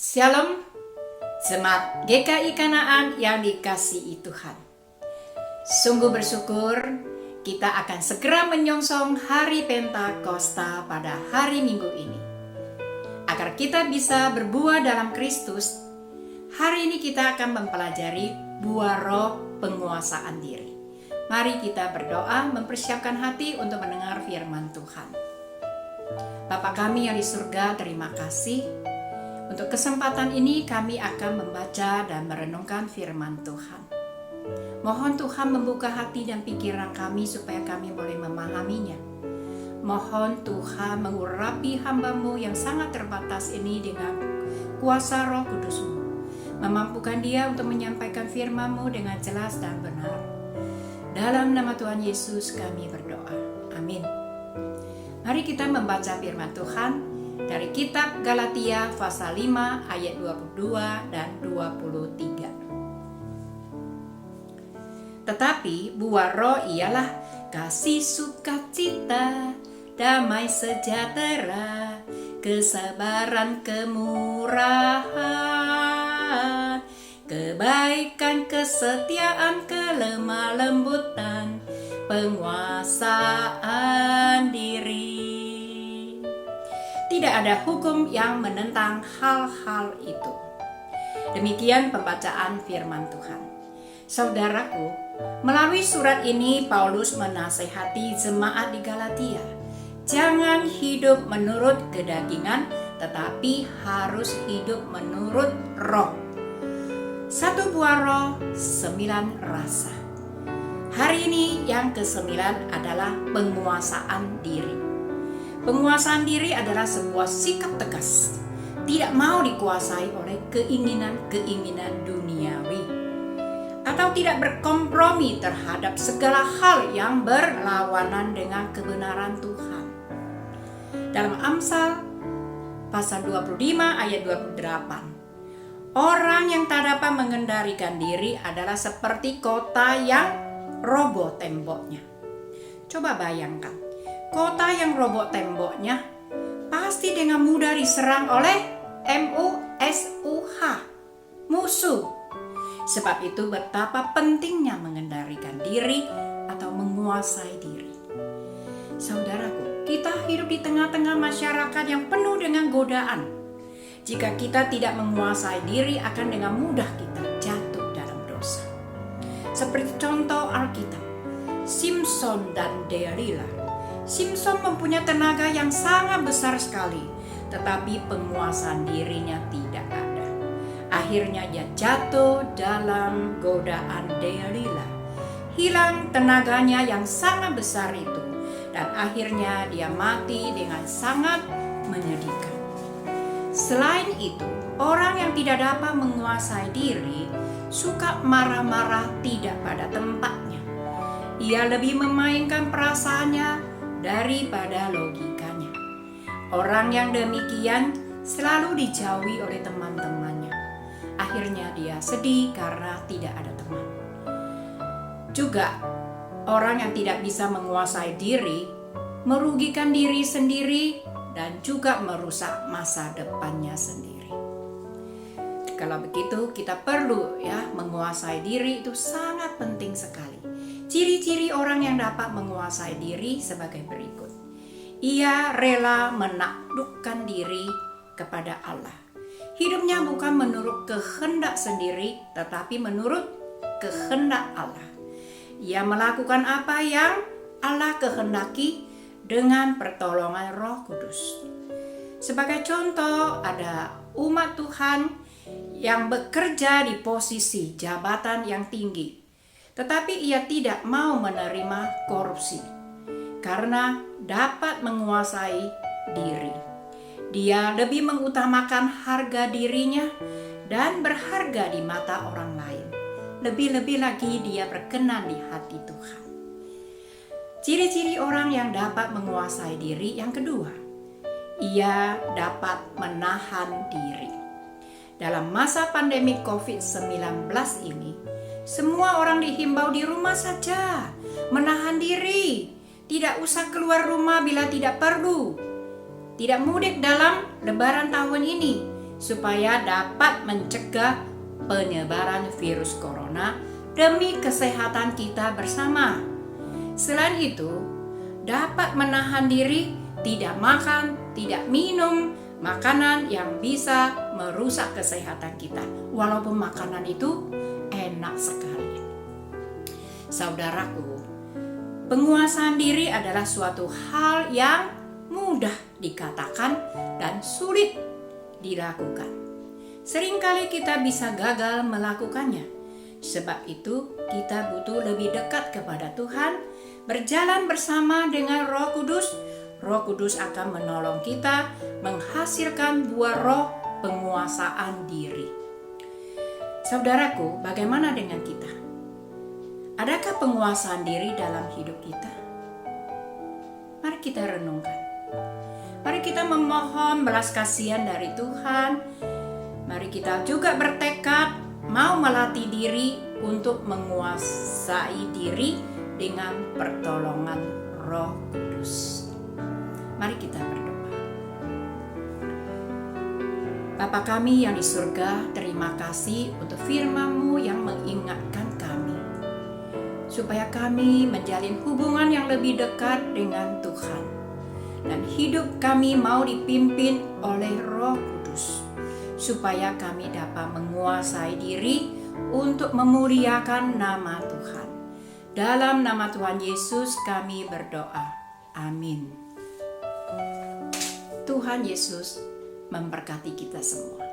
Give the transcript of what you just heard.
Shalom, jemaat GKI Kanaan yang dikasihi Tuhan. Sungguh bersyukur kita akan segera menyongsong hari Pentakosta pada hari Minggu ini. Agar kita bisa berbuah dalam Kristus, hari ini kita akan mempelajari buah roh penguasaan diri. Mari kita berdoa mempersiapkan hati untuk mendengar firman Tuhan. Bapa kami yang di surga, terima kasih. Untuk kesempatan ini kami akan membaca dan merenungkan firman Tuhan. Mohon Tuhan membuka hati dan pikiran kami supaya kami boleh memahaminya. Mohon Tuhan mengurapi hamba-Mu yang sangat terbatas ini dengan kuasa Roh Kudus-Mu. Memampukan dia untuk menyampaikan firman-Mu dengan jelas dan benar. Dalam nama Tuhan Yesus kami berdoa. Amin. Mari kita membaca firman Tuhan dari kitab Galatia pasal 5 ayat 22 dan 23. Tetapi buah roh ialah kasih, sukacita, damai sejahtera, kesabaran, kemurahan, kebaikan, kesetiaan, kelemah lembutan, penguasaan diri. Tidak ada hukum yang menentang hal-hal itu. Demikian pembacaan firman Tuhan. Saudaraku, melalui surat ini Paulus menasihati jemaat di Galatia. Jangan hidup menurut kedagingan, tetapi harus hidup menurut roh. Satu buah roh, 9 rasa. Hari ini yang ke-9 adalah penguasaan diri. Penguasaan diri adalah sebuah sikap tegas, tidak mau dikuasai oleh keinginan-keinginan duniawi, atau tidak berkompromi terhadap segala hal yang berlawanan dengan kebenaran Tuhan. Dalam Amsal pasal 25 ayat 28, orang yang tak dapat mengendalikan diri adalah seperti kota yang roboh temboknya. Coba bayangkan, kota yang roboh temboknya pasti dengan mudah diserang oleh musuh. Sebab itu betapa pentingnya mengendalikan diri atau menguasai diri. Saudaraku, kita hidup di tengah-tengah masyarakat yang penuh dengan godaan. Jika kita tidak menguasai diri, akan dengan mudah kita jatuh dalam dosa. Seperti contoh Alkitab, Simson dan Delilah. Simson mempunyai tenaga yang sangat besar sekali, tetapi penguasaan dirinya tidak ada. Akhirnya dia jatuh dalam godaan Delilah. Hilang tenaganya yang sangat besar itu, dan akhirnya dia mati dengan sangat menyedihkan. Selain itu, orang yang tidak dapat menguasai diri suka marah-marah tidak pada tempatnya. Ia lebih memainkan perasaannya daripada logikanya. Orang yang demikian selalu dijauhi oleh teman-temannya. Akhirnya dia sedih karena tidak ada teman. Juga orang yang tidak bisa menguasai diri merugikan diri sendiri dan juga merusak masa depannya sendiri. Kalau begitu kita perlu menguasai diri, itu sangat penting sekali. Ciri-ciri orang yang dapat menguasai diri sebagai berikut. Ia rela menaklukkan diri kepada Allah. Hidupnya bukan menurut kehendak sendiri, tetapi menurut kehendak Allah. Ia melakukan apa yang Allah kehendaki dengan pertolongan Roh Kudus. Sebagai contoh, ada umat Tuhan yang bekerja di posisi jabatan yang tinggi, tetapi ia tidak mau menerima korupsi karena dapat menguasai diri. Dia lebih mengutamakan harga dirinya dan berharga di mata orang lain. Lebih-lebih lagi dia berkenan di hati Tuhan. Ciri-ciri orang yang dapat menguasai diri yang kedua, ia dapat menahan diri. Dalam masa pandemi COVID-19 ini, semua orang dihimbau di rumah saja, menahan diri, tidak usah keluar rumah bila tidak perlu, tidak mudik dalam Lebaran tahun ini, supaya dapat mencegah penyebaran virus corona demi kesehatan kita bersama. Selain itu, dapat menahan diri tidak makan, tidak minum makanan yang bisa merusak kesehatan kita, walaupun makanan itu enak sekali. Saudaraku, penguasaan diri adalah suatu hal yang mudah dikatakan dan sulit dilakukan. Seringkali kita bisa gagal melakukannya. Sebab itu kita butuh lebih dekat kepada Tuhan, berjalan bersama dengan Roh Kudus. Roh Kudus akan menolong kita menghasilkan buah roh penguasaan diri. Saudaraku, bagaimana dengan kita? Adakah penguasaan diri dalam hidup kita? Mari kita renungkan. Mari kita memohon belas kasihan dari Tuhan. Mari kita juga bertekad mau melatih diri untuk menguasai diri dengan pertolongan Roh Kudus. Mari kita berdoa. Bapa kami yang di surga, terima kasih untuk firman-Mu yang mengingatkan kami, supaya kami menjalin hubungan yang lebih dekat dengan Tuhan, dan hidup kami mau dipimpin oleh Roh Kudus, supaya kami dapat menguasai diri untuk memuliakan nama Tuhan. Dalam nama Tuhan Yesus kami berdoa. Amin. Tuhan Yesus memberkati kita semua.